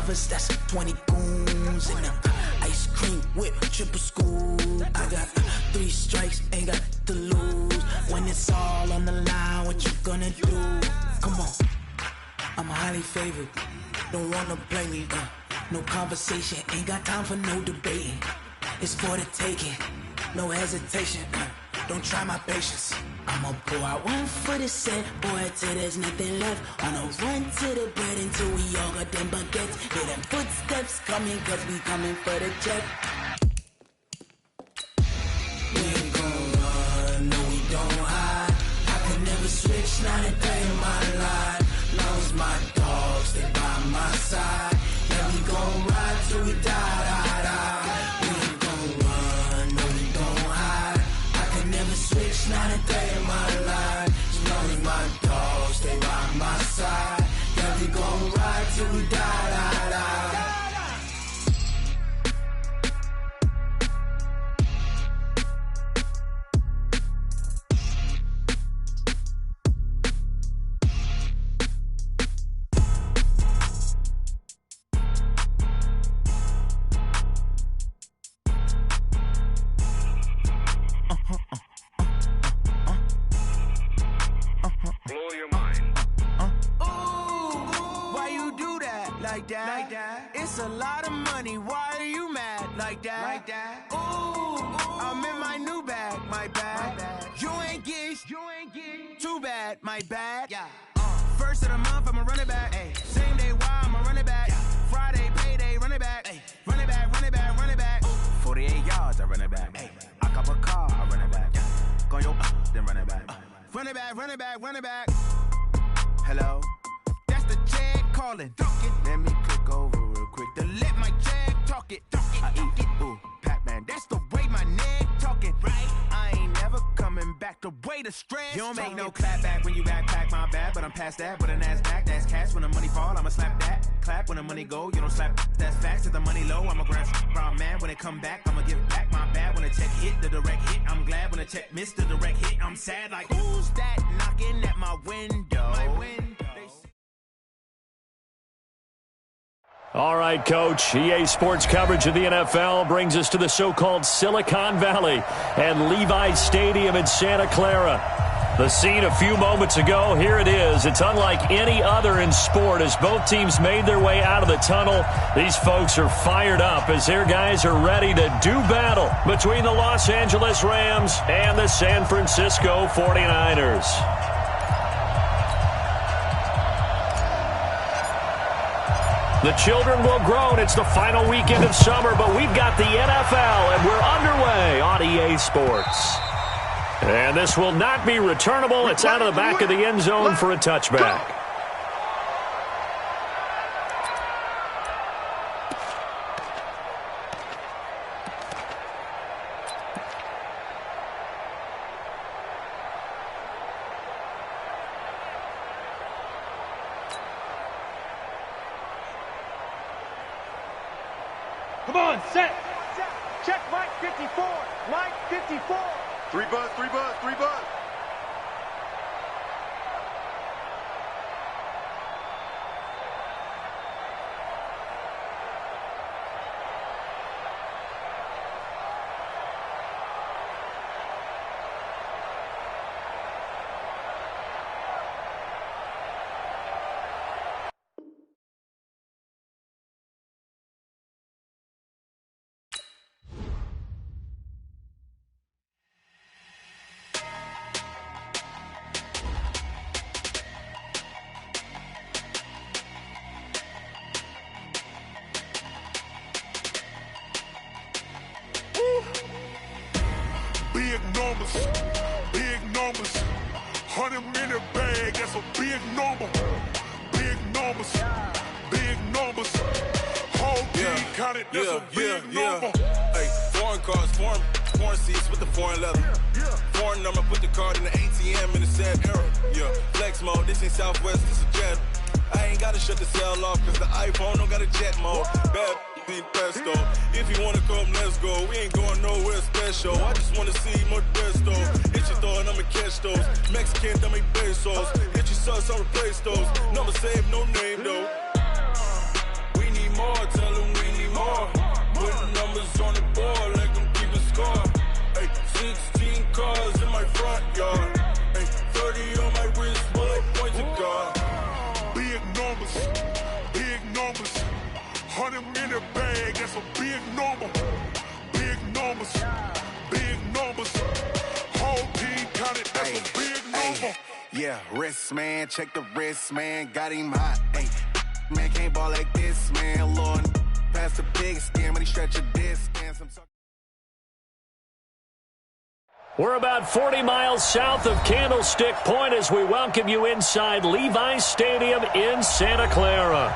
lovers, that's 20 goons. And ice cream whip, triple scoop. I got 3 strikes, ain't got to lose. When it's all on the line, what you gonna do? Come on, I'm highly favored. Don't wanna play me, no conversation, ain't got time for no debating. It's for the taking, no hesitation, don't try my patience. I'ma pour out one for the set, boy, till there's nothing left. On a run to the bread until we all got them baguettes. Hear them footsteps coming, cause we coming for the check. We ain't gon' run, no we don't hide. I can never switch, not a day in my life. Long as my dogs stay by my side. Yeah, we gon' ride till we die, die, die. We ain't gon' run, no we don't hide. I can never switch, not a day in my life. As long as my dogs stay by my side. Yeah, we gon' ride till we die, die, die. It's a lot of money, why are you mad like that? Ooh, I'm in my new bag, my bad. You ain't get too bad, my bad. Yeah. First of the month, I'ma run it back. Ay. Same day, why I'ma run it back. Yeah. Friday, payday, run it back. Ay. Run it back, run it back, run it back. 48 yards, I run it back. Ay. I cop a car, I run it back. Go yo, then run it back. Run it back, run it back, run it back. Hello? That's the check calling. Let me click over real quick to let my check talk it. I eat it, ooh, Pac-Man. That's the way my neck talking. Right? I ain't never coming back. The way the stress. You don't make no clap back when you backpack, my bad. But I'm past that with an ass back. That's cash when the money fall. I'ma slap that. Clap when the money go. You don't slap. That's facts. If the money low, I'ma grab brown man. When it come back, I'ma give back my bad. When the check hit, the direct hit. I'm glad when the check missed the direct hit. I'm sad like who's that knocking at my window? My window. All right, Coach. EA Sports coverage of the NFL brings us to the so-called Silicon Valley and Levi's Stadium in Santa Clara. The scene a few moments ago, here it is. It's unlike any other in sport as both teams made their way out of the tunnel. These folks are fired up as their guys are ready to do battle between the Los Angeles Rams and the San Francisco 49ers. The children will groan. It's the final weekend of summer, but we've got the NFL, and we're underway on EA Sports. And this will not be returnable. It's out of the back of the end zone for a touchback. Come on, set. Check Mike 54. Mike 54. 3 buzz, 3 buzz, 3 buzz. Big numbers, 100-minute bag, that's a big number. Big numbers, whole team counted, that's a big number. Hey, foreign cars, foreign seats with the foreign leather. Foreign number, put the card in the ATM in the sad era. Yeah, flex mode, this ain't Southwest, this a jet. I ain't gotta shut the cell off, cause the iPhone don't got a jet mode. Bad pesto. If you wanna come, let's go. We ain't going nowhere special. I just wanna see more pesto. Hit your throw and I'ma catch those. Mexican, dummy pesos. Hit your sauce, I'll replace those. Number saved, no name though. We need big numbers, big numbers. 100 in the bag, that's a big number. Big numbers, big numbers. Whole team counted, that's a big number. Yeah, wrist man, check the wrist man, got him hot. Ay, man can't ball like this, man. Lord, past the big skin, but he stretch a disc. We're about 40 miles south of Candlestick Point as we welcome you inside Levi's Stadium in Santa Clara.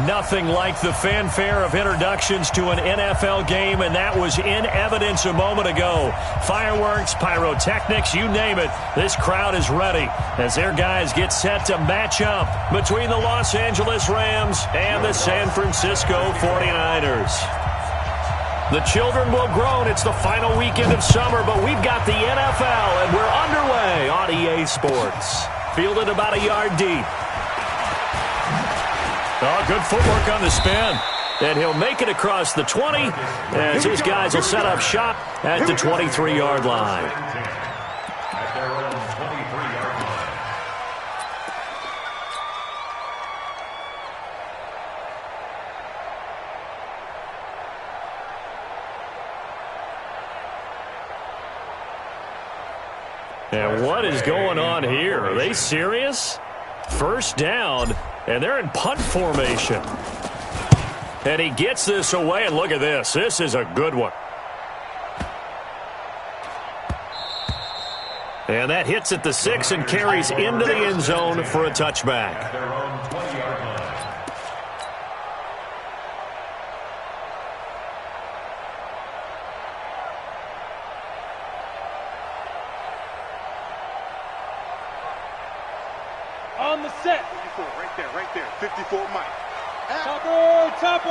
Nothing like the fanfare of introductions to an NFL game, and that was in evidence a moment ago. Fireworks, pyrotechnics, you name it. This crowd is ready as their guys get set to match up between the Los Angeles Rams and the San Francisco 49ers. The children will groan. It's the final weekend of summer, but we've got the NFL, and we're underway on EA Sports. Fielded about a yard deep. Oh, good footwork on the spin. And he'll make it across the 20 as his guys will set up shop at the 23-yard line. And what is going on here? Are they serious? First down, and they're in punt formation. And he gets this away, and look at this. This is a good one. And that hits at the 6 and carries into the end zone for a touchback. On the set. 54, right there. 54, Mike. Topper!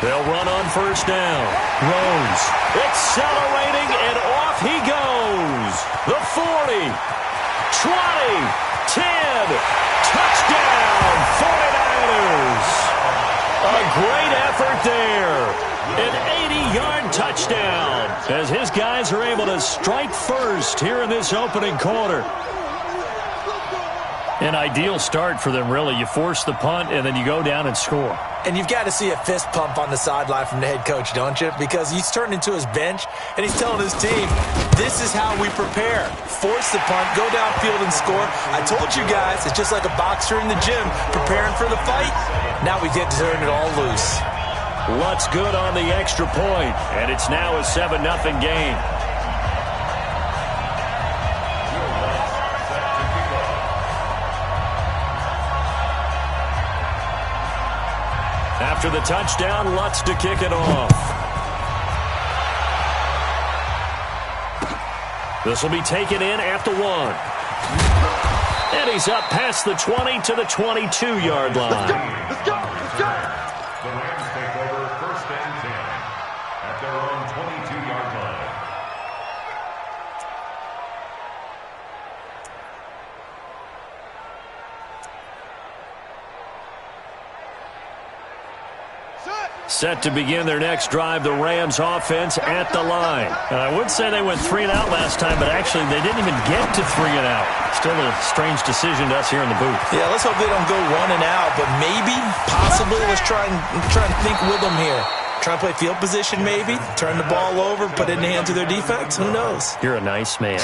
They'll run on first down. Rose accelerating, and off he goes. The 40, 20, 10, touchdown, 49ers. A great effort there. An 80-yard touchdown as his guys are able to strike first here in this opening quarter. An ideal start for them, really. You force the punt, and then you go down and score. And you've got to see a fist pump on the sideline from the head coach, don't you? Because he's turned into his bench, and he's telling his team, this is how we prepare. Force the punt, go downfield and score. I told you guys, it's just like a boxer in the gym preparing for the fight. Now we get to turn it all loose. Lutz good on the extra point, and it's now a 7-0 game. After the touchdown, Lutz to kick it off. This will be taken in at the 1. And he's up past the 20 to the 22-yard line. Let's go! The Rams take over first and 10 at their own 22-yard line. Set to begin their next drive, the Rams offense at the line. I would say they went 3 and out last time, but actually they didn't even get to 3 and out. Still a strange decision to us here in the booth. Yeah, let's hope they don't go 1 and out, but maybe, possibly, let's try and think with them here. Try and play field position maybe, turn the ball over, put it in the hands of their defense. Who knows? You're a nice man.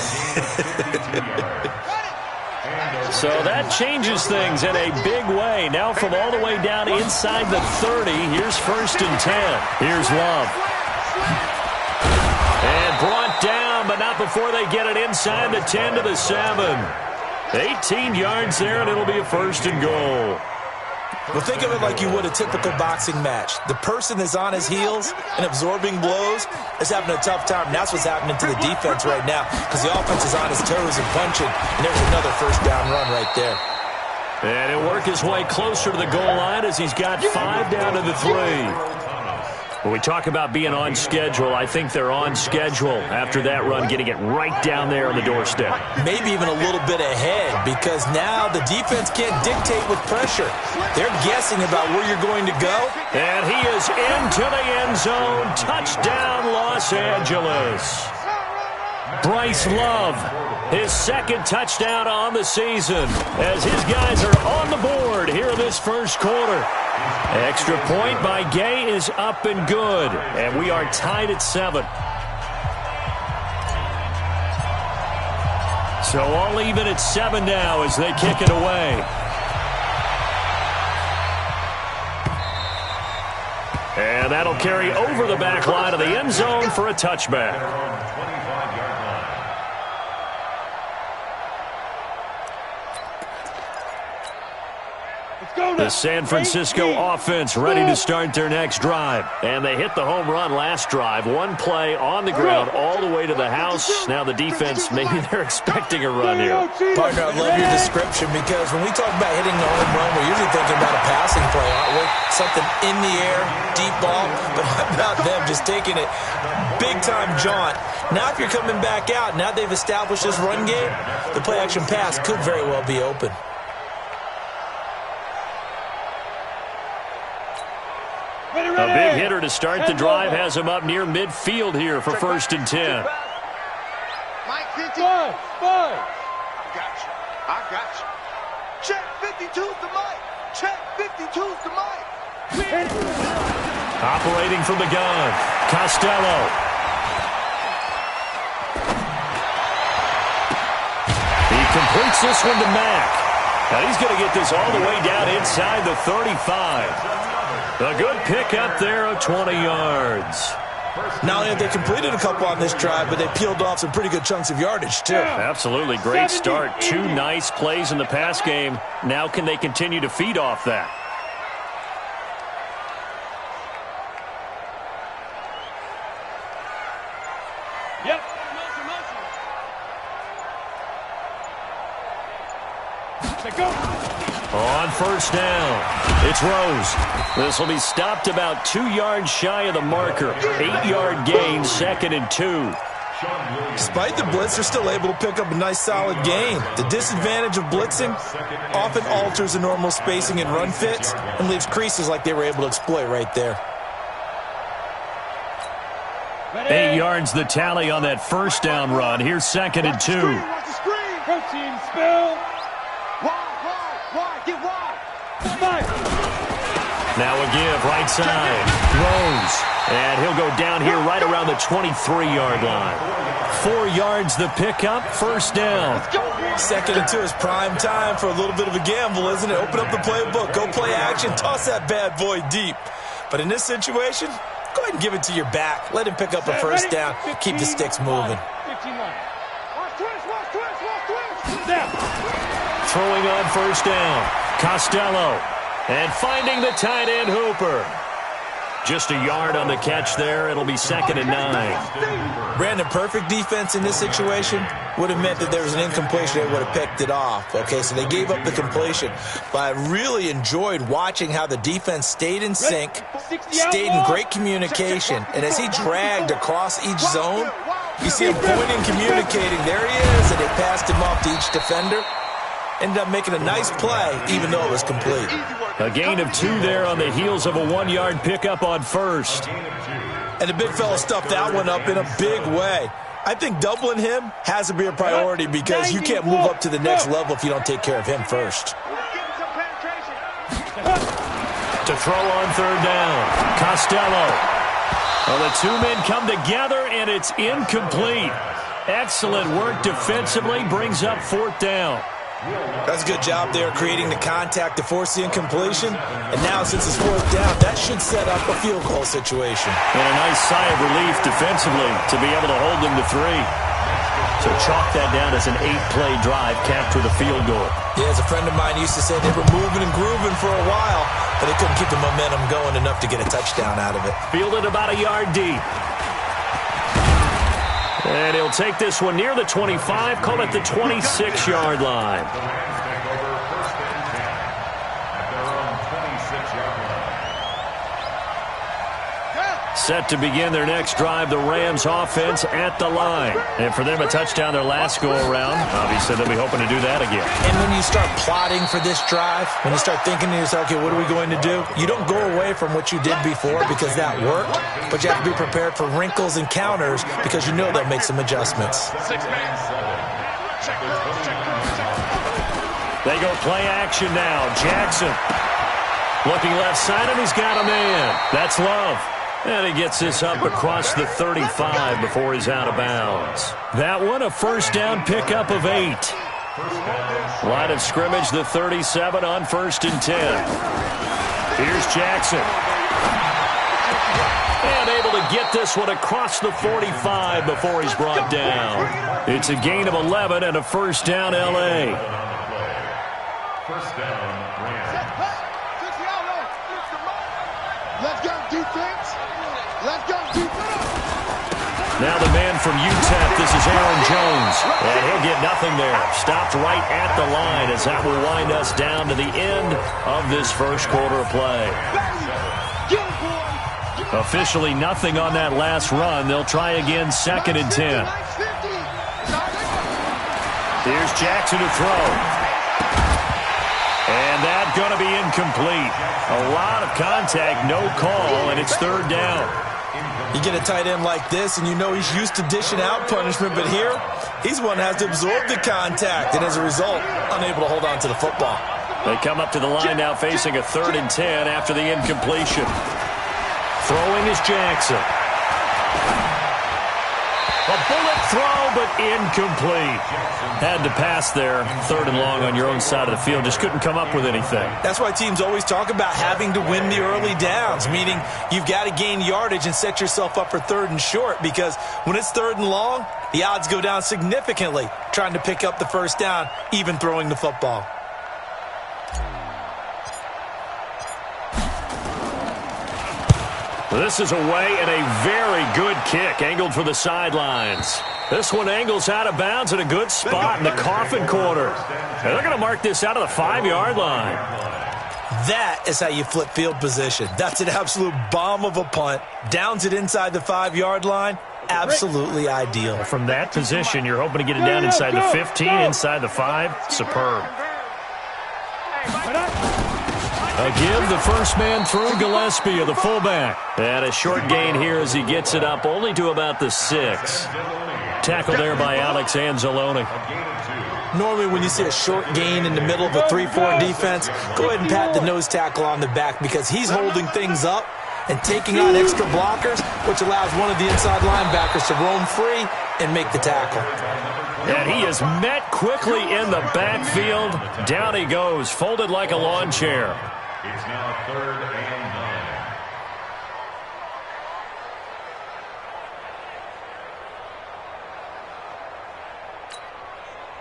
So that changes things in a big way. Now from all the way down inside the 30, here's first and 10. Here's Love. And brought down, but not before they get it inside the 10 to the 7. 18 yards there, and it'll be a first and goal. Well, think of it like you would a typical boxing match. The person that's on his heels and absorbing blows is having a tough time. And that's what's happening to the defense right now because the offense is on his toes and punching. And there's another first down run right there. And he'll work his way closer to the goal line as he's got 5 down to the 3. When we talk about being on schedule, I think they're on schedule after that run, getting it right down there on the doorstep. Maybe even a little bit ahead because now the defense can't dictate with pressure. They're guessing about where you're going to go. And he is into the end zone. Touchdown, Los Angeles. Bryce Love His second touchdown on the season as his guys are on the board here in this first quarter. Extra point by Gay is up and good, and we are tied at 7. So all even at 7 now as they kick it away. And that'll carry over the back line of the end zone for a touchback. The San Francisco offense ready to start their next drive. And they hit the home run last drive. One play on the ground all the way to the house. Now the defense, maybe they're expecting a run here. Partner, I love your description because when we talk about hitting the home run, we're usually thinking about a passing play, aren't we? Something in the air, deep ball. But how about them just taking it big-time jaunt? Now if you're coming back out, now they've established this run game, the play-action pass could very well be open. A big hitter to start the drive has him up near midfield here for 1st and 10. Mike 50. Five. I got you. Check 52's the Mike. Check 52's the Mike. Operating from the gun, Costello. He completes this one to Mack. Now he's going to get this all the way down inside the 35. A good pickup there of 20 yards. Not only have they completed a couple on this drive, but they peeled off some pretty good chunks of yardage, too. Absolutely. Great start. 2 nice plays in the pass game. Now can they continue to feed off that? Yep. On 1st down, it's Rose. This will be stopped about 2 yards shy of the marker. 8-yard gain, 2nd and 2. Despite the blitz, they're still able to pick up a nice solid gain. The disadvantage of blitzing often alters the normal spacing and run fits and leaves creases like they were able to exploit right there. 8 yards the tally on that 1st down run. Here's 2nd and 2. Protein spill. Wide, get wide. Now a give, right side. Rose. And he'll go down here right around the 23-yard line. 4 yards the pickup, 1st down. 2nd and 2 is prime time for a little bit of a gamble, isn't it? Open up the playbook, go play action, toss that bad boy deep. But in this situation, go ahead and give it to your back. Let him pick up a 1st down, keep the sticks moving. Throwing on 1st down, Costello. And finding the tight end, Hooper. Just a yard on the catch there. It'll be 2nd and 9. Brandon, perfect defense in this situation would have meant that there was an incompletion. They would have picked it off. Okay, so they gave up the completion. But I really enjoyed watching how the defense stayed in sync, stayed in great communication. And as he dragged across each zone, you see him pointing, communicating. There he is, and they passed him off to each defender. Ended up making a nice play, even though it was complete. A gain of 2 there on the heels of a 1-yard pickup on 1st. And the big fella stuffed that one up in a big way. I think doubling him has to be a priority because you can't move up to the next level if you don't take care of him first. To throw on 3rd down, Costello. Well, the 2 men come together, and it's incomplete. Excellent work defensively, brings up 4th down. That's a good job there creating the contact to force the incompletion. And now since it's 4th down, that should set up a field goal situation. And a nice sigh of relief defensively to be able to hold them to 3. So chalk that down as an 8-play drive capped with a field goal. Yeah, as a friend of mine used to say, they were moving and grooving for a while, but they couldn't keep the momentum going enough to get a touchdown out of it. Fielded about a yard deep. And he'll take this one near the 25, call it the 26-yard line. Set to begin their next drive, the Rams offense at the line. And for them, a touchdown their last go-around. Obviously, they'll be hoping to do that again. And when you start plotting for this drive, when you start thinking to yourself, okay, what are we going to do? You don't go away from what you did before because that worked, but you have to be prepared for wrinkles and counters because you know they'll make some adjustments. They go play action now. Jackson looking left side, and he's got a man. That's Love. And he gets this up across the 35 before he's out of bounds. That one, a first down pickup of 8. Line of scrimmage, the 37 on 1st and 10. Here's Jackson. And able to get this one across the 45 before he's brought down. It's a gain of 11 and a first down, L.A. First down, Rams. Let's go, defense. Let's go, defense. Now the man from UTEP, this is Aaron Jones. And he'll get nothing there. Stopped right at the line as that will wind us down to the end of this first quarter of play. Officially nothing on that last run. They'll try again, 2nd and 10. Here's Jackson to throw. And that's going to be incomplete. A lot of contact, no call, and it's 3rd down. You get a tight end like this, and you know he's used to dishing out punishment, but here, he's one that has to absorb the contact, and as a result, unable to hold on to the football. They come up to the line now facing a 3rd and 10 after the incompletion. Throwing is Jackson. A bullet throw, but incomplete. Had to pass there. 3rd and long on your own side of the field. Just couldn't come up with anything. That's why teams always talk about having to win the early downs, meaning you've got to gain yardage and set yourself up for 3rd and short, because when it's 3rd and long, the odds go down significantly trying to pick up the first down, even throwing the football. This is away and a very good kick angled for the sidelines. This one angles out of bounds in a good spot in the coffin corner. And they're going to mark this out of the 5-yard line. That is how you flip field position. That's an absolute bomb of a punt. Downs it inside the 5-yard line. Absolutely ideal. From that position, you're hoping to get it down inside the 15, inside the 5. Superb. A give, the first man through, Gillespie of the fullback. And a short gain here as he gets it up only to about the 6. Tackled there by Alex Anzalone. Normally when you see a short gain in the middle of a 3-4 defense, go ahead and pat the nose tackle on the back because he's holding things up and taking on extra blockers, which allows one of the inside linebackers to roam free and make the tackle. And he is met quickly in the backfield. Down he goes, folded like a lawn chair. It's now 3rd and 9.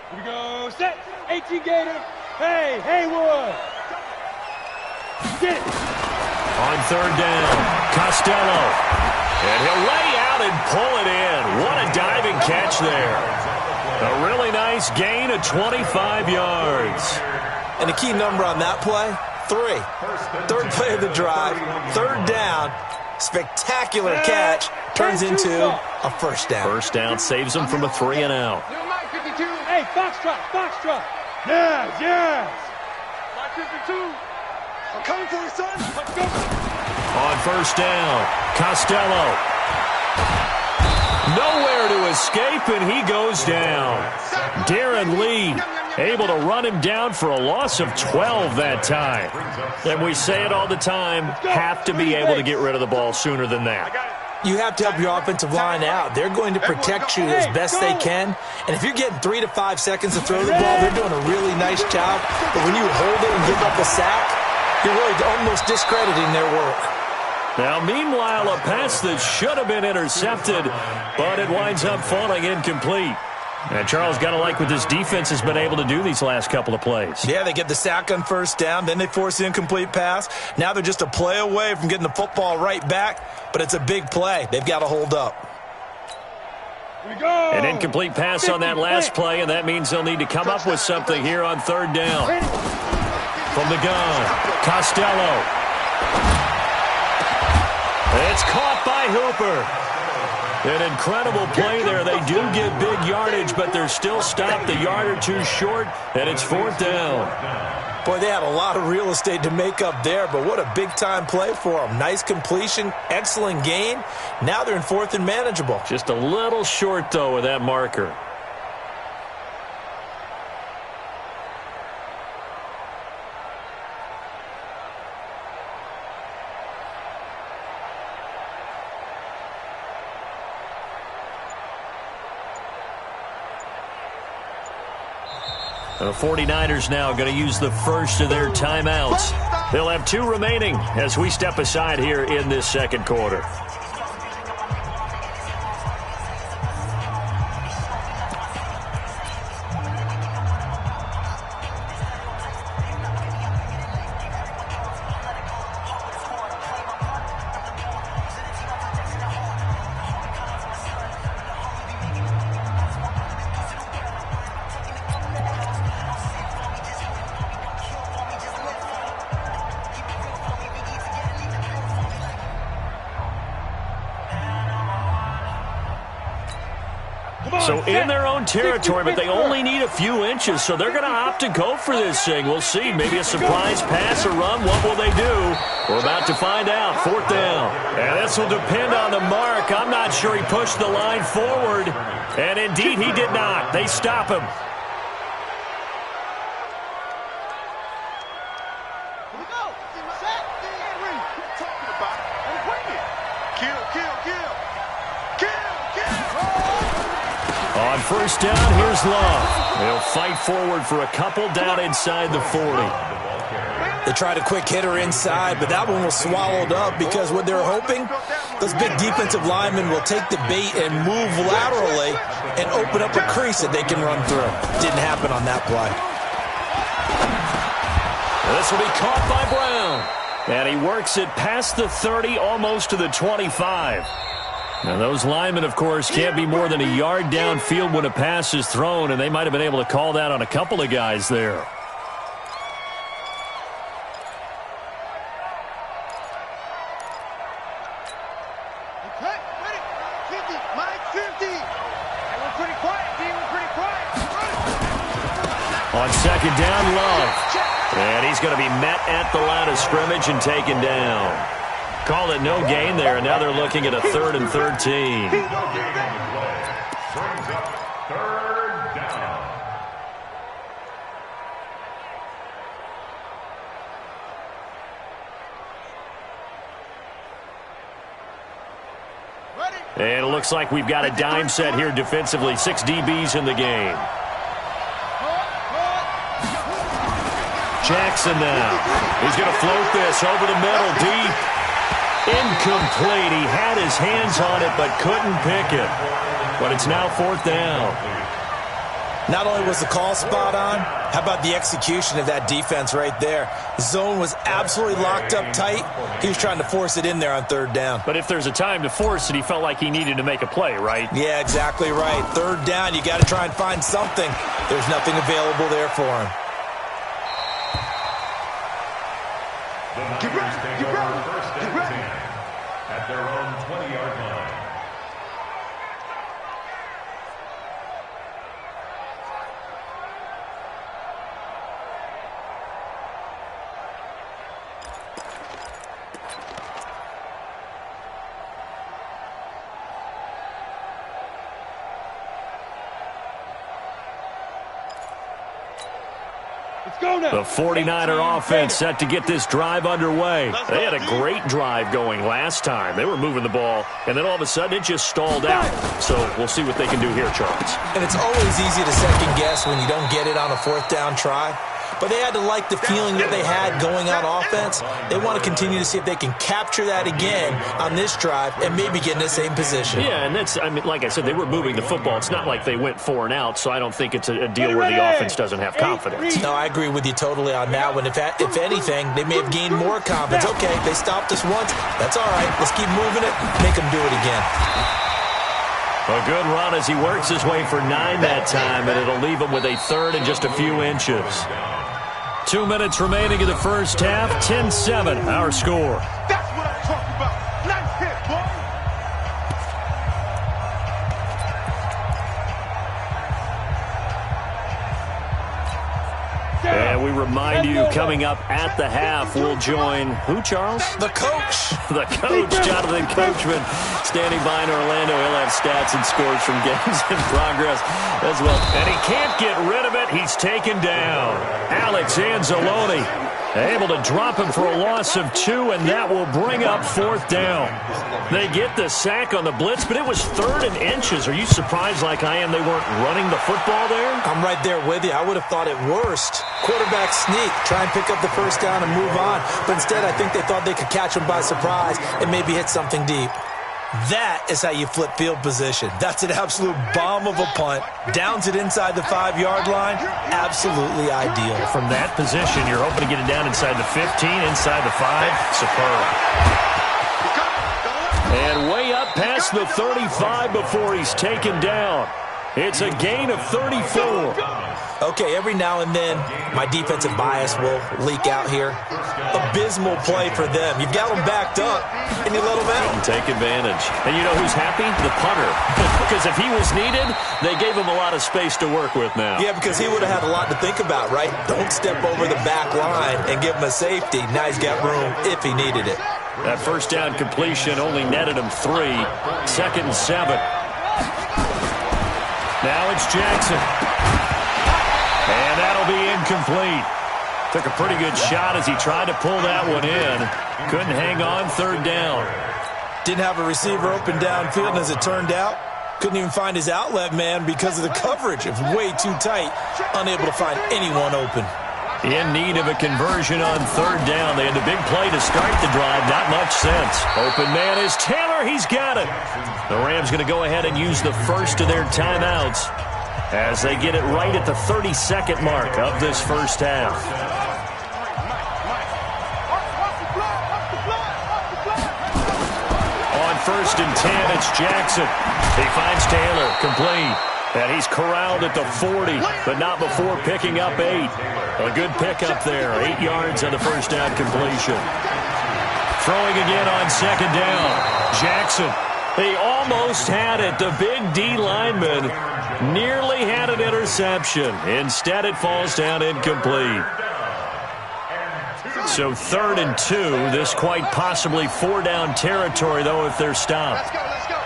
Here we go. Set. 18 Gator. Hey, Haywood. Get it. On 3rd down, Costello. And he'll lay out and pull it in. What a diving catch there. A really nice gain of 25 yards. And the key number on that play, 3. 3rd play of the drive, 3rd down, spectacular catch, turns into a first down. First down saves him from a 3 and out. Hey, Foxtrot. Yes. 52. I'm coming for you, son. Let's go. On 1st down, Costello. Nowhere to escape, and he goes down. Darren Lee able to run him down for a loss of 12 that time. And we say it all the time, have to be able to get rid of the ball sooner than that. You have to help your offensive line out. They're going to protect you as best they can. And if you're getting 3 to 5 seconds to throw the ball, they're doing a really nice job. But when you hold it and give up a sack, you're really almost discrediting their work. Now, meanwhile, a pass that should have been intercepted, but it winds up falling incomplete. And Charles, got to like what this defense has been able to do these last couple of plays. Yeah, they get the sack on 1st down, then they force the incomplete pass. Now they're just a play away from getting the football right back, but it's a big play. They've got to hold up. Here we go. An incomplete pass on that last play, and that means they'll need to come up with something here on 3rd down. From the gun, Costello. It's caught by Hooper. An incredible play there. They do get big yardage, but they're still stopped a yard or 2 short, and it's 4th down. Boy, they had a lot of real estate to make up there, but what a big-time play for them. Nice completion, excellent gain. Now they're in 4th and manageable. Just a little short, though, with that marker. The 49ers now going to use the first of their timeouts. They'll have 2 remaining as we step aside here in this second quarter. So in their own territory, but they only need a few inches, so they're going to opt to go for this thing. We'll see. Maybe a surprise pass or run. What will they do? We're about to find out. 4th down. And this will depend on the mark. I'm not sure he pushed the line forward. And indeed, he did not. They stop him. On 1st down, here's Love. They'll fight forward for a couple down inside the 40. They tried a quick hitter inside, but that one was swallowed up because what they're hoping, those big defensive linemen will take the bait and move laterally and open up a crease that they can run through. Didn't happen on that play. This will be caught by Brown. And he works it past the 30, almost to the 25. Now, those linemen, of course, can't be more than a yard downfield when a pass is thrown, and they might have been able to call that on a couple of guys there. On 2nd down, Love. And he's going to be met at the line of scrimmage and taken down. Call it no gain there, and now they're looking at a 3rd and 13. Brings up 3rd down. And it looks like we've got a dime set here defensively. 6 DBs in the game. Jackson now. He's going to float this over the middle, deep. Incomplete. He had his hands on it but couldn't pick it. But it's now 4th down. Not only was the call spot on, how about the execution of that defense right there? The zone was absolutely locked up tight. He was trying to force it in there on 3rd down. But if there's a time to force it, he felt like he needed to make a play, right? Yeah, exactly right. 3rd down, you got to try and find something. There's nothing available there for him. The Niners take over 1st and 10 at their own 20-yard line. The 49er offense set to get this drive underway. They had a great drive going last time. They were moving the ball, and then all of a sudden it just stalled out. So we'll see what they can do here, Charles. And it's always easy to second guess when you don't get it on a 4th down try. But they had to like the feeling that they had going on offense. They want to continue to see if they can capture that again on this drive and maybe get in the same position. Yeah, and that's, I mean, like I said, they were moving the football. It's not like they went 4 and out, so I don't think it's a deal where the offense doesn't have confidence. No, I agree with you totally on that one. If anything, they may have gained more confidence. Okay, they stopped us once. That's all right. Let's keep moving it. Make them do it again. A good run as he works his way for 9 that time, and it'll leave him with a 3rd and just a few inches. 2 minutes remaining in the first half. 10-7, our score. That's what I'm talking about. Nice hit, boy. And we remind you, coming up at the half, we'll join who, Charles? The coach. The coach, Jonathan Coachman, standing by in Orlando. He'll have stats and scores from games in progress as well. And he can't get rid of it. He's taken down. Alex Anzalone Able to drop him for a loss of 2, and that will bring up 4th down. They get the sack on the blitz, but it was 3rd and inches. Are you surprised like I am they weren't running the football there? I'm right there with you. I would have thought at worst, quarterback sneak, try and pick up the 1st down and move on. But instead, I think they thought they could catch him by surprise and maybe hit something deep. That is how you flip field position. That's an absolute bomb of a punt. Downs it inside the 5-yard line. Absolutely ideal. From that position, you're hoping to get it down inside the 15, inside the 5. Superb. And way up past the 35 before he's taken down. It's a gain of 34. Okay, every now and then, my defensive bias will leak out here. Abysmal play for them. You've got them backed up, and you let them out. And take advantage. And you know who's happy? The punter. Because if he was needed, they gave him a lot of space to work with now. Yeah, because he would have had a lot to think about, right? Don't step over the back line and give him a safety. Now he's got room if he needed it. That 1st down completion only netted him 3. 2nd and 7. Now it's Jackson. And that'll be incomplete. Took a pretty good shot as he tried to pull that one in. Couldn't hang on 3rd down. Didn't have a receiver open downfield, and as it turned out, couldn't even find his outlet man because of the coverage. It was way too tight. Unable to find anyone open. In need of a conversion on 3rd down. They had a big play to start the drive. Not much sense. Open man is Taylor. He's got it. The Rams going to go ahead and use the first of their timeouts as they get it right at the 32nd mark of this first half. On 1st and 10, it's Jackson. He finds Taylor, complete. And he's corralled at the 40, but not before picking up 8. A good pickup there, 8 yards on the 1st down completion. Throwing again on 2nd down. Jackson, he almost had it. The big D lineman nearly had an interception. Instead, it falls down incomplete. So 3rd and 2. This quite possibly 4-down territory, though, if they're stopped. Let's go.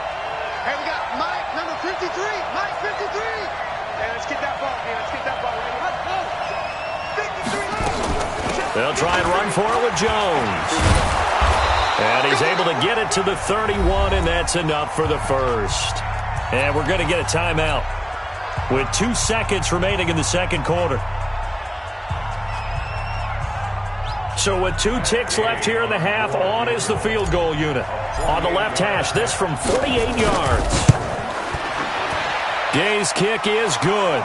Hey, we got Mike, number 53. Mike, 53. Hey, let's get that ball. Hey, let's get that ball. Let's go. 53. They'll try and run for it with Jones. And he's able to get it to the 31, and that's enough for the first. And we're going to get a timeout with 2 seconds remaining in the 2nd quarter. So with 2 ticks left here in the half, on is the field goal unit. On the left hash, this from 48 yards. Gay's kick is good,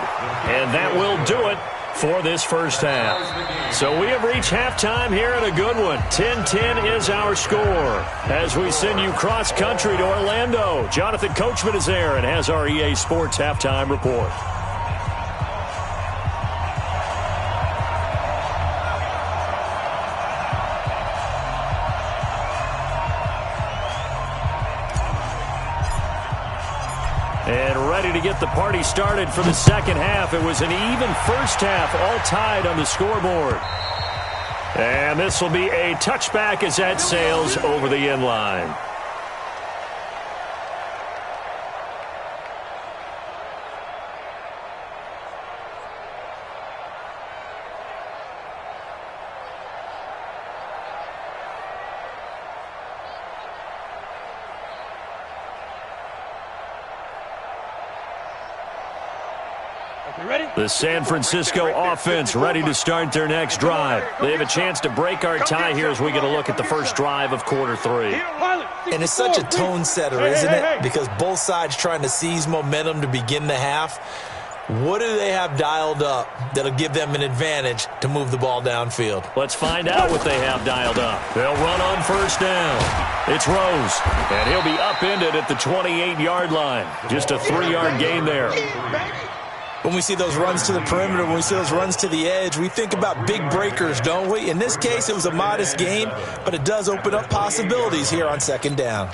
and that will do it for this first half. So we have reached halftime here in a good one. 10-10 is our score as we send you cross-country to Orlando. Jonathan Coachman is there and has our EA Sports halftime report. And ready to get the party started for the 2nd half. It was an even first half, all tied on the scoreboard. And this will be a touchback as that sails over the end line. The San Francisco offense ready to start their next drive. They have a chance to break our tie here as we get a look at the first drive of quarter 3. And it's such a tone setter, isn't it? Because both sides trying to seize momentum to begin the half. What do they have dialed up that'll give them an advantage to move the ball downfield? Let's find out what they have dialed up. They'll run on 1st down. It's Rose, and he'll be upended at the 28-yard line. Just a 3-yard gain there. When we see those runs to the perimeter, when we see those runs to the edge, we think about big breakers, don't we? In this case, it was a modest gain, but it does open up possibilities here on 2nd down.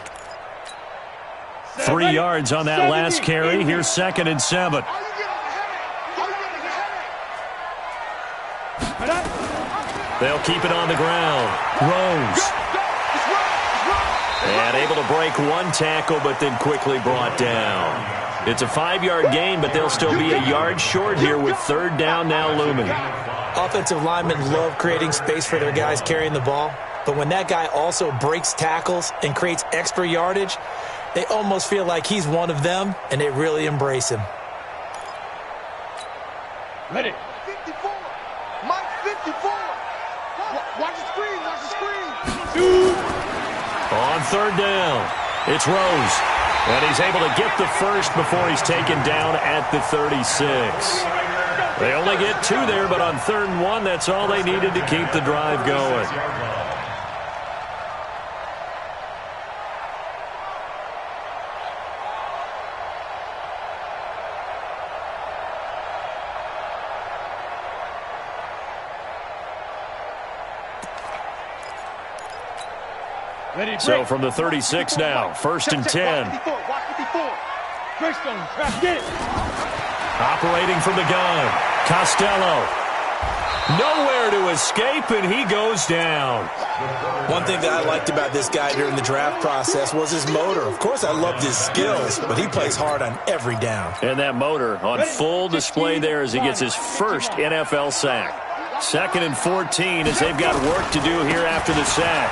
3 yards on that last carry. Here's 2nd and 7. They'll keep it on the ground. Rose. And able to break 1 tackle, but then quickly brought down. It's a 5-yard gain, but they'll still be a yard short here with third down now looming. Offensive linemen love creating space for their guys carrying the ball, but when that guy also breaks tackles and creates extra yardage, they almost feel like he's one of them, and they really embrace him. Ready. 54. Mike 54. Watch the screen. Watch the screen. On third down, it's Rose. And he's able to get the first before he's taken down at the 36. They only get 2 there, but on 3rd and 1, that's all they needed to keep the drive going. So from the 36 now, 1st and 10. Watch 54. Christian, get it. Operating from the gun, Costello. Nowhere to escape, and he goes down. One thing that I liked about this guy during the draft process was his motor. Of course, I loved his skills, but he plays hard on every down. And that motor on full display there as he gets his first NFL sack. 2nd and 14 as they've got work to do here after the sack.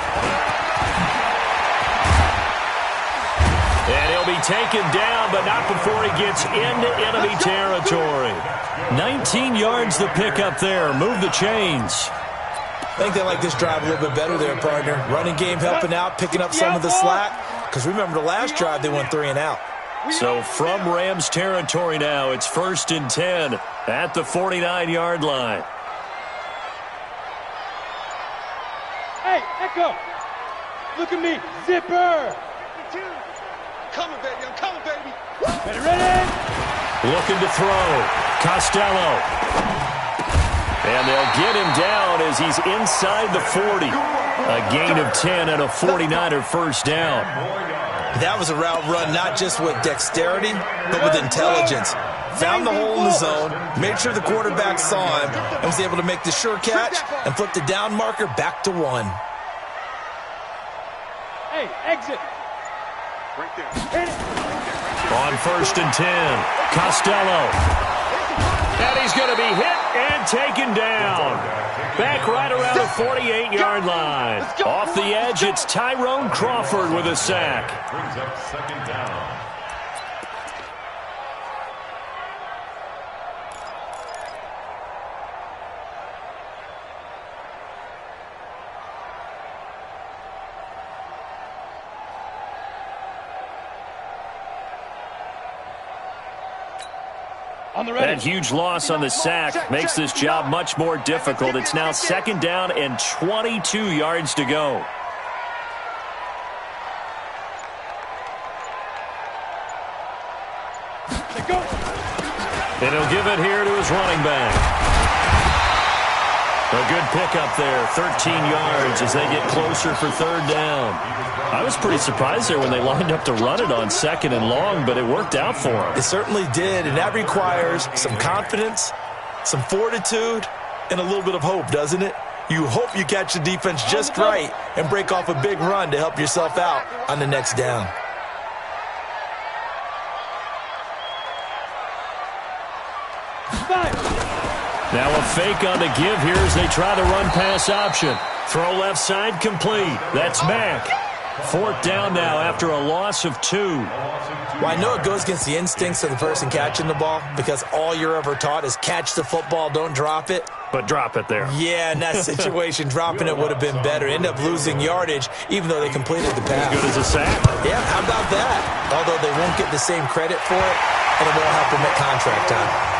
And he'll be taken down, but not before he gets into enemy territory. 19 yards the pickup there. Move the chains. I think they like this drive a little bit better there, partner. Running game helping out, picking up some of the slack. Because remember the last drive, they went 3 and out. So from Rams territory now, it's 1st and 10 at the 49-yard line. Hey, Echo. Look at me. Zipper. Coming, baby. I'm coming, baby. Ready? Looking to throw. Costello. And they'll get him down as he's inside the 40. A gain of 10 and a 49er first down. That was a route run not just with dexterity, but with intelligence. Found the hole in the zone, made sure the quarterback saw him, and was able to make the sure catch and flip the down marker back to 1. Hey, exit. Right there. On 1st and 10, Costello. And he's going to be hit and taken down. Back right around the 48-yard line. Off the edge, it's Tyrone Crawford with a sack. Brings up 2nd down. That huge loss on the sack makes this job much more difficult. It's now 2nd down and 22 yards to go. And he'll give it here to his running back. A good pickup there, 13 yards as they get closer for 3rd down. I was pretty surprised there when they lined up to run it on 2nd and long, but it worked out for them. It certainly did, and that requires some confidence, some fortitude, and a little bit of hope, doesn't it? You hope you catch the defense just right and break off a big run to help yourself out on the next down. Now a fake on the give here as they try the run-pass option. Throw left side complete. That's Mack. 4th down now after a loss of 2. Well, I know it goes against the instincts of the person catching the ball because all you're ever taught is catch the football, don't drop it. But drop it there. Yeah, in that situation, dropping it would have been better. End up losing yardage even though they completed the pass. As good as a sack. Yeah, how about that? Although they won't get the same credit for it, and it won't help them at contract time.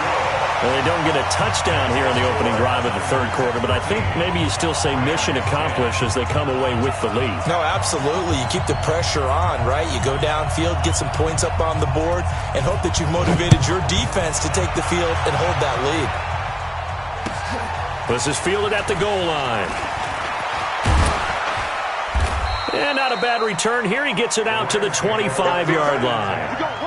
Well, they don't get a touchdown here in the opening drive of the 3rd quarter, but I think maybe you still say mission accomplished as they come away with the lead. No, absolutely. You keep the pressure on, right? You go downfield, get some points up on the board, and hope that you've motivated your defense to take the field and hold that lead. This is fielded at the goal line. And not a bad return here. He gets it out to the 25-yard line.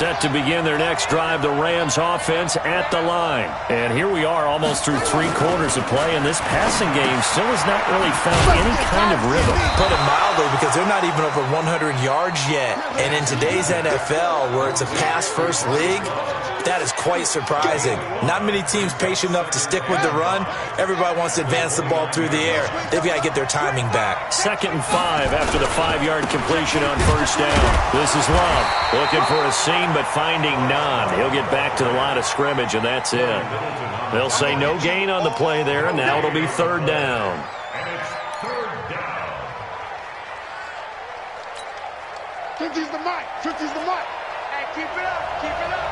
Set to begin their next drive, the Rams offense at the line. And here we are almost through 3 quarters of play, and this passing game still has not really found any kind of rhythm. Put it mildly, because they're not even over 100 yards yet. And in today's NFL, where it's a pass-first league, that is quite surprising. Not many teams patient enough to stick with the run. Everybody wants to advance the ball through the air. They've got to get their timing back. 2nd and 5 after the 5-yard completion on first down. This is Love looking for a seam, but finding none. He'll get back to the line of scrimmage, and that's it. They'll say no gain on the play there, and now it'll be 3rd down. And it's 3rd down. 50's the mic. 50's the mic. Hey, keep it up. Keep it up.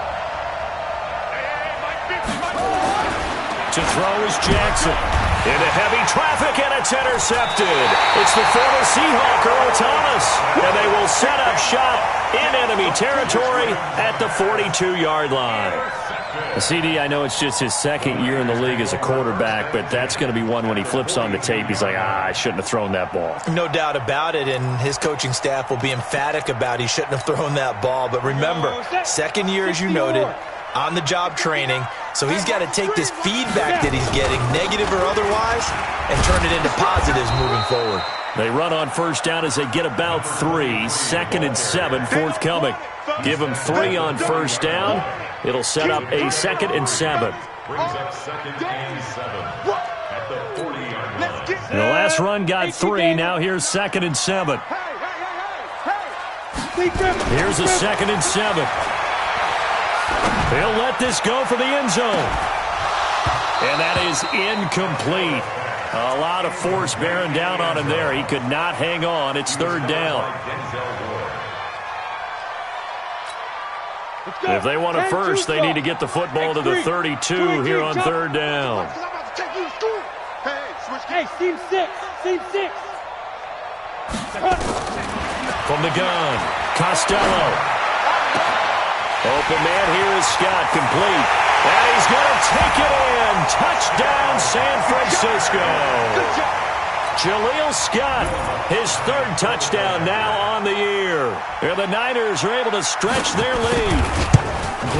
To throw is Jackson. Into heavy traffic, and it's intercepted. It's the former Seahawk, Earl Thomas. And they will set up shop in enemy territory at the 42-yard line. CD, I know it's just his 2nd year in the league as a quarterback, but that's going to be one when he flips on the tape, he's like, I shouldn't have thrown that ball. No doubt about it, and his coaching staff will be emphatic about he shouldn't have thrown that ball. But remember, 2nd year, as you noted, on-the-job training, so he's got to take this feedback that he's getting, negative or otherwise, and turn it into positives moving forward. They run on first down as they get about 3. 2nd and 7 forthcoming. Give them 3 on first down. It'll set up a 2nd and 7. Brings up 2nd and 7 at the 40-yard line. The last run got 3. Now here's 2nd and 7. Here's a 2nd and 7. He'll let this go for the end zone. And that is incomplete. A lot of force bearing down on him there. He could not hang on. It's 3rd down. If they want a first, they need to get the football to the 32 here on 3rd down. Hey, team 6. Team 6. From the gun, Costello. Open man here is Scott, complete. And he's going to take it in. Touchdown, San Francisco. Jaleel Scott, his 3rd touchdown now on the year. And the Niners are able to stretch their lead.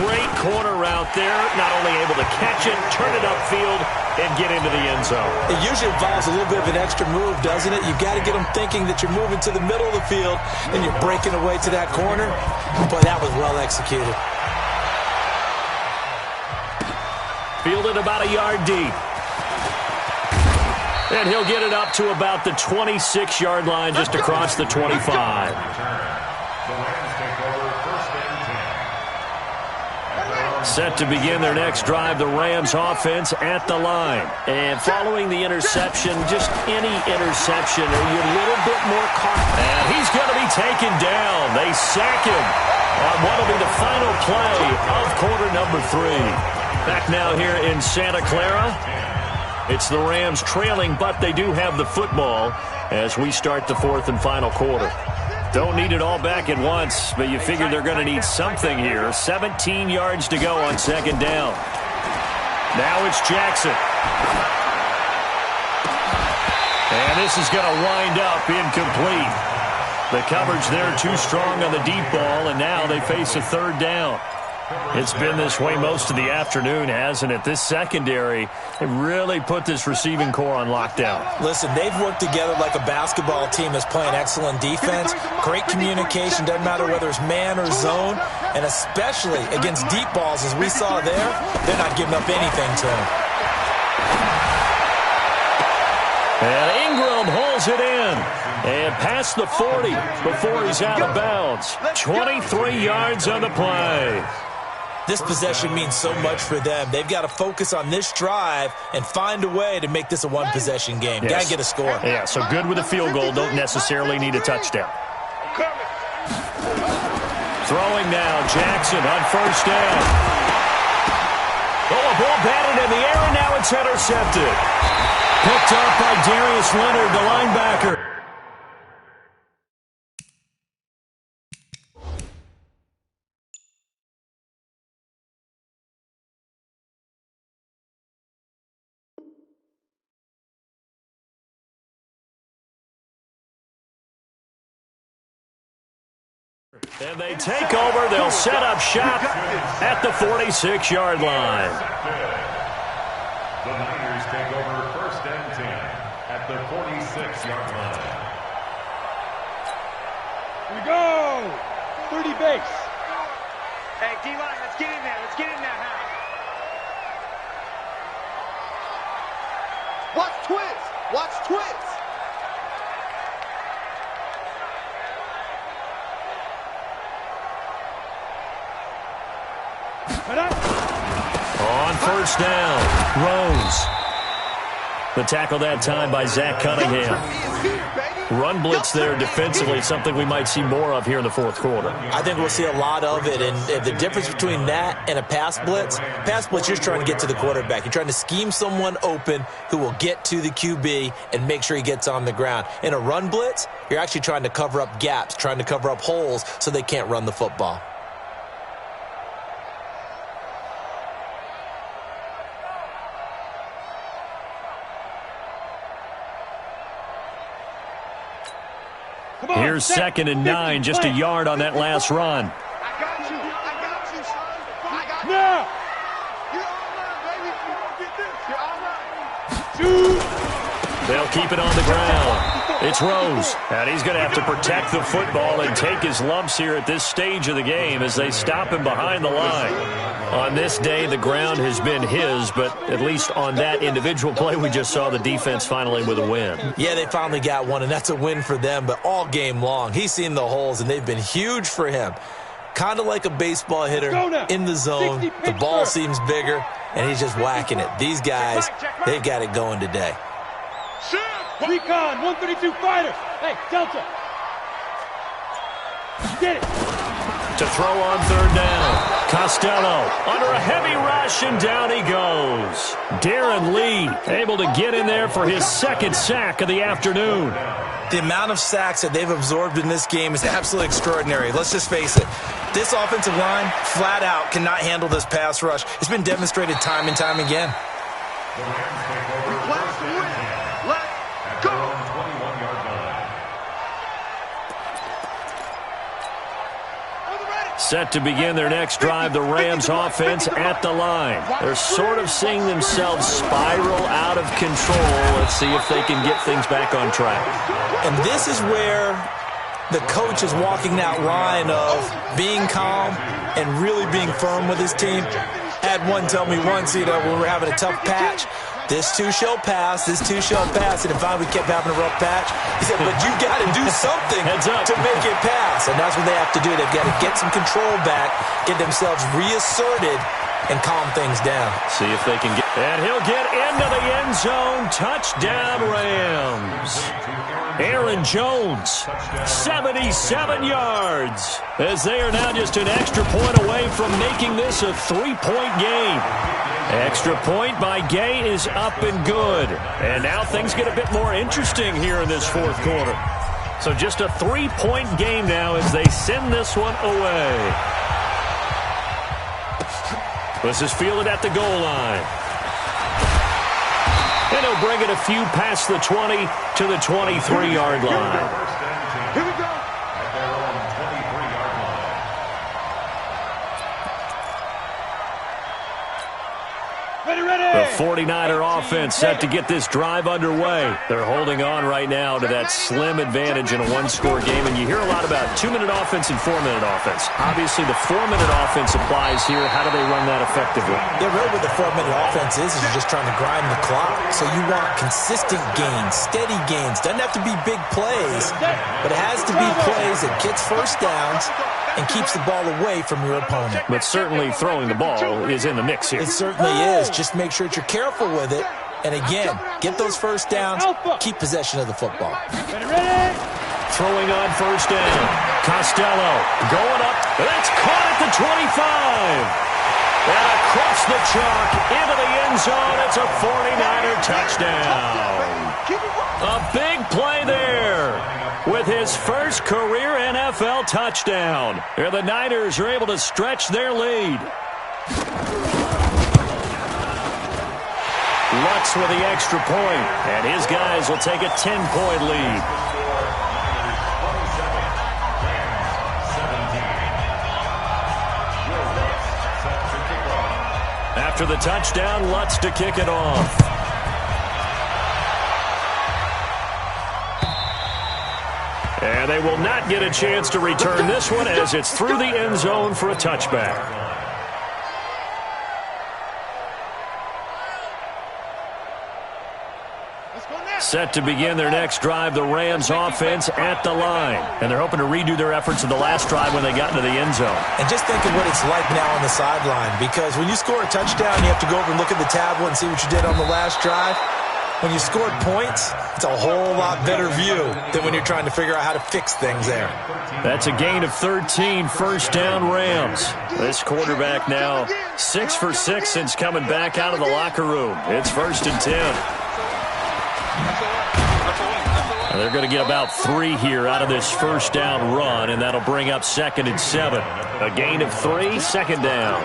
Great corner route there. Not only able to catch it, turn it upfield, and get into the end zone. It usually involves a little bit of an extra move, doesn't it? You've got to get them thinking that you're moving to the middle of the field and you're breaking away to that corner. But that was well executed. Fielded about a yard deep. And he'll get it up to about the 26-yard line, just across the 25. The Rams take over 1st and 10. Set to begin their next drive, the Rams offense at the line. And following the interception, just any interception, are you a little bit more caught? And he's going to be taken down. They sack him on what will be the final play of quarter number 3. Back now here in Santa Clara. It's the Rams trailing, but they do have the football as we start the 4th and final quarter. Don't need it all back at once, but you figure they're going to need something here. 17 yards to go on 2nd down. Now it's Jackson. And this is going to wind up incomplete. The coverage there too strong on the deep ball, and now they face a 3rd down. It's been this way most of the afternoon, hasn't it? This secondary, they really put this receiving core on lockdown. Listen, they've worked together like a basketball team that's playing excellent defense. Great communication, doesn't matter whether it's man or zone. And especially against deep balls, as we saw there, they're not giving up anything to them. And Ingram holds it in. And past the 40 before he's out of bounds. 23 yards on the play. This possession means so much for them. They've got to focus on this drive and find a way to make this a one-possession game. Yes. Got to get a score. Yeah, so good with a field goal. Don't necessarily need a touchdown. Throwing now, Jackson on first down. Oh, a ball batted in the air, and now it's intercepted. Picked up by Darius Leonard, the linebacker. And they take over. They'll set up shop at the 46-yard line. The Niners take over 1st and 10 at the 46-yard line. Here we go. 30 base. Hey, D-line, let's get in there. Let's get in there, huh? Watch Twitch. Watch Twitch. On 1st down, Rose. The tackle that time by Zach Cunningham. Run blitz there defensively, something we might see more of here in the 4th quarter. I think we'll see a lot of it, and the difference between that and a pass blitz, you're just trying to get to the quarterback. You're trying to scheme someone open who will get to the QB and make sure he gets on the ground. In a run blitz, you're actually trying to cover up gaps, trying to cover up holes so they can't run the football. Here's 2nd and 9, just a yard on that last run. I got you. I got you, son. I got you. Now. You're all right, baby. You're all right. They'll keep it on the ground. It's Rose, and he's going to have to protect the football and take his lumps here at this stage of the game as they stop him behind the line. On this day, the ground has been his, but at least on that individual play, we just saw the defense finally with a win. Yeah, they finally got one, and that's a win for them, but all game long, he's seen the holes, and they've been huge for him. Kind of like a baseball hitter in the zone. The ball seems bigger, and he's just whacking it. These guys, they've got it going today. Recon, 132 fighters. Hey, Delta. Get it. To throw on 3rd down. Costello under a heavy rush, and down he goes. Darren Lee able to get in there for his 2nd sack of the afternoon. The amount of sacks that they've absorbed in this game is absolutely extraordinary. Let's just face it. This offensive line, flat out, cannot handle this pass rush. It's been demonstrated time and time again. Set to begin their next drive, the Rams offense at the line. They're sort of seeing themselves spiral out of control. Let's see if they can get things back on track. And this is where the coach is walking that line of being calm and really being firm with his team. I had one tell me once, when we were having a tough patch, this too shall pass, this too shall pass. And if we kept having a rough patch, he said, but you got to do something to make it pass. And that's what they have to do. They've got to get some control back, get themselves reasserted, and calm things down. See if they can get... And he'll get into the end zone. Touchdown, Rams. Aaron Jones, 77 yards, as they are now just an extra point away from making this a 3-point game. Extra point by Gay is up and good. And now things get a bit more interesting here in this 4th quarter. So just a 3-point game now as they send this one away. This is fielded at the goal line. And he'll bring it a few past the 20 to the 23-yard line. Here we go. At their own 23-yard line. The 49er offense set to get this drive underway. They're holding on right now to that slim advantage in a 1-score game. And you hear a lot about 2-minute offense and 4-minute offense. Obviously, the 4-minute offense applies here. How do they run that effectively? Yeah, really what the 4-minute offense is you're just trying to grind the clock. So you want consistent gains, steady gains. Doesn't have to be big plays, but it has to be plays that gets first downs and keeps the ball away from your opponent. But certainly throwing the ball is in the mix here. It certainly is. Just make sure that you're careful with it. And again, get those first downs, keep possession of the football. Throwing on 1st down. Costello going up. That's caught at the 25. And across the chalk into the end zone. It's a 49er touchdown. A big play there with his first career NFL touchdown. Here the Niners are able to stretch their lead. Lutz with the extra point, and his guys will take a 10-point lead. after the touchdown. Lutz to kick it off. And they will not get a chance to return this one as it's through the end zone for a touchback. Set to begin their next drive, the Rams offense at the line. And they're hoping to redo their efforts in the last drive when they got into the end zone. And just think of what it's like now on the sideline, because when you score a touchdown, you have to go over and look at the tablet and see what you did on the last drive. When you scored points, it's a whole lot better view than when you're trying to figure out how to fix things there. That's a gain of 13, first down Rams. This quarterback now 6 for 6 since coming back out of the locker room. It's 1st and 10. They're going to get about 3 here out of this first down run, and that'll bring up 2nd and 7. A gain of 3, 2nd down.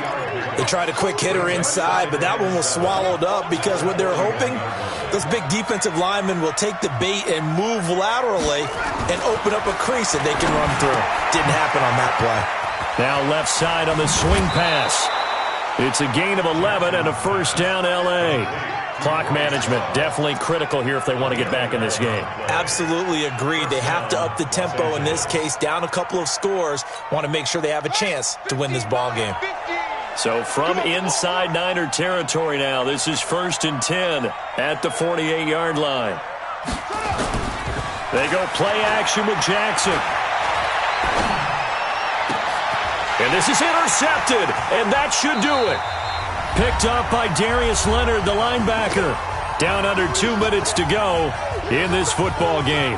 They tried a quick hitter inside, but that one was swallowed up because what they're hoping, those big defensive linemen will take the bait and move laterally and open up a crease that they can run through. Didn't happen on that play. Now left side on the swing pass. It's a gain of 11 and a first down L.A. Clock management definitely critical here if they want to get back in this game. Absolutely agreed. They have to up the tempo in this case, down a couple of scores. Want to make sure they have a chance to win this ball game. So from inside Niner territory now, this is 1st and 10 at the 48-yard line. They go play action with Jackson. And this is intercepted, and that should do it. Picked up by Darius Leonard, the linebacker. Down under 2 minutes to go in this football game.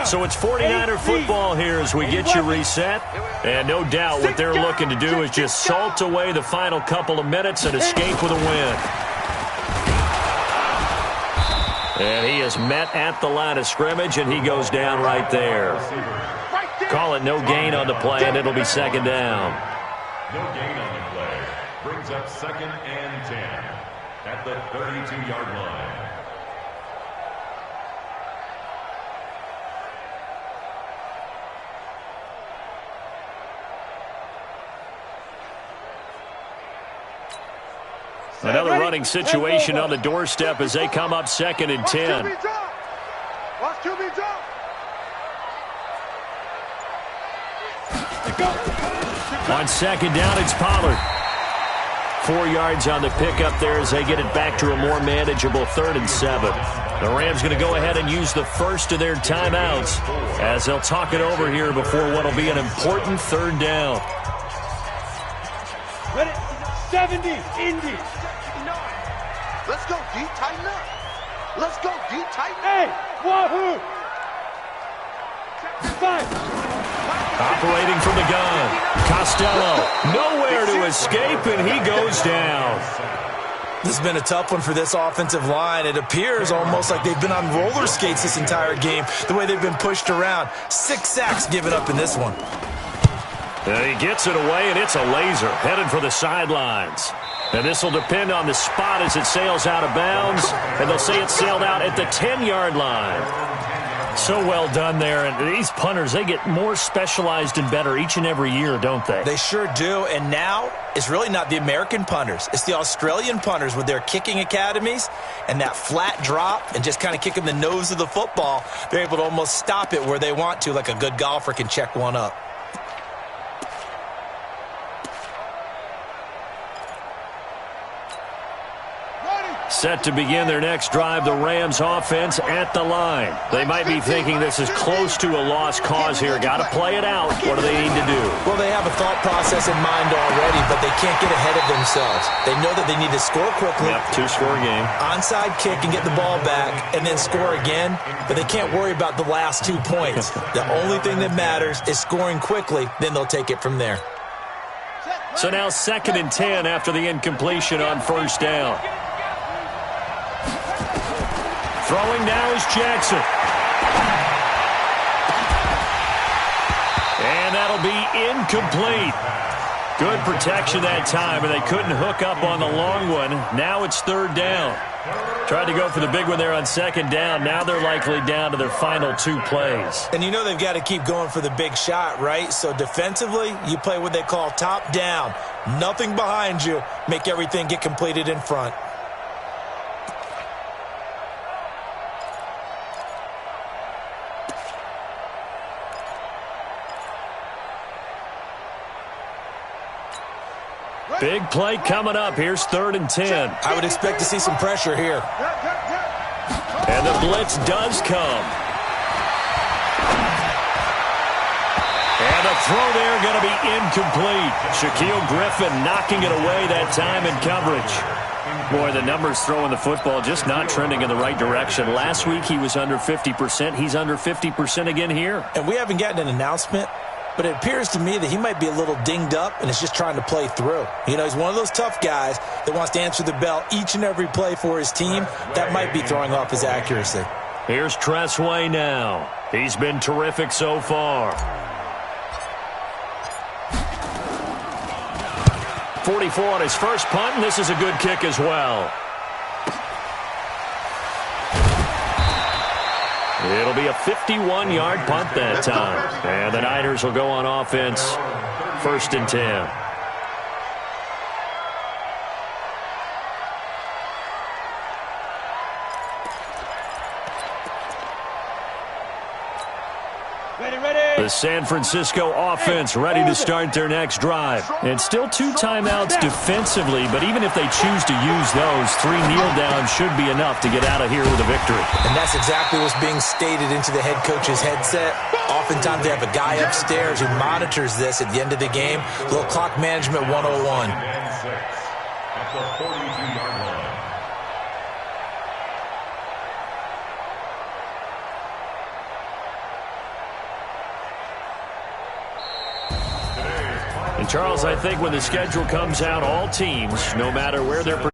So it's 49er football here as we get you reset. And no doubt what they're looking to do is just salt away the final couple of minutes and escape with a win. And he is met at the line of scrimmage, and he goes down right there. Call it no gain on the play, and it'll be 2nd down. No gain on the play. Brings up 2nd and 10 at the 32-yard line. Another running situation on the doorstep as they come up 2nd and 10. Watch QB drop. On 2nd down, it's Pollard. 4 yards on the pickup there as they get it back to a more manageable 3rd and 7. The Rams going to go ahead and use the first of their timeouts as they'll talk it over here before what will be an important 3rd down. 70, Indy. Let's go deep, tighten up. Let's go deep, tighten up. Hey, wahoo! 5. Operating from the gun. Costello, nowhere to escape, and he goes down. This has been a tough one for this offensive line. It appears almost like they've been on roller skates this entire game, the way they've been pushed around. 6 sacks given up in this one. And he gets it away, and it's a laser headed for the sidelines. And this will depend on the spot as it sails out of bounds. And they'll say it sailed out at the 10-yard line. So well done there. And these punters, they get more specialized and better each and every year, don't they? They sure do. And now it's really not the American punters. It's the Australian punters with their kicking academies and that flat drop and just kind of kicking the nose of the football. They're able to almost stop it where they want to, like a good golfer can check one up. Set to begin their next drive, the Rams offense at the line. They might be thinking this is close to a lost cause here. Got to play it out. What do they need to do? Well, they have a thought process in mind already, but they can't get ahead of themselves. They know that they need to score quickly. Yep, 2-score game. Onside kick and get the ball back and then score again, but they can't worry about the last 2 points. The only thing that matters is scoring quickly, then they'll take it from there. So now 2nd and 10 after the incompletion on 1st down. Throwing now is Jackson. And that'll be incomplete. Good protection that time, and they couldn't hook up on the long one. Now it's 3rd down. Tried to go for the big one there on second down. Now they're likely down to their final 2 plays. And you know they've got to keep going for the big shot, right? So defensively, you play what they call top down. Nothing behind you. Make everything get completed in front. Big play coming up. Here's 3rd and 10. I would expect to see some pressure here. And the blitz does come. And the throw there going to be incomplete. Shaquille Griffin knocking it away that time in coverage. Boy, the numbers throwing the football just not trending in the right direction. Last week he was under 50%. He's under 50% again here. And we haven't gotten an announcement, but it appears to me that he might be a little dinged up and is just trying to play through. You know, he's one of those tough guys that wants to answer the bell each and every play for his team. That might be throwing off his accuracy. Here's Tressway now. He's been terrific so far. 44 on his first punt, and this is a good kick as well. It'll be a 51-yard punt that time. And the Niners will go on offense. 1st and 10. The San Francisco offense ready to start their next drive. And still 2 timeouts defensively, but even if they choose to use those, 3 kneel downs should be enough to get out of here with a victory. And that's exactly what's being stated into the head coach's headset. Oftentimes they have a guy upstairs who monitors this at the end of the game. A little clock management 101. At the 42-yard line. And Charles, I think when the schedule comes out, all teams, no matter where they're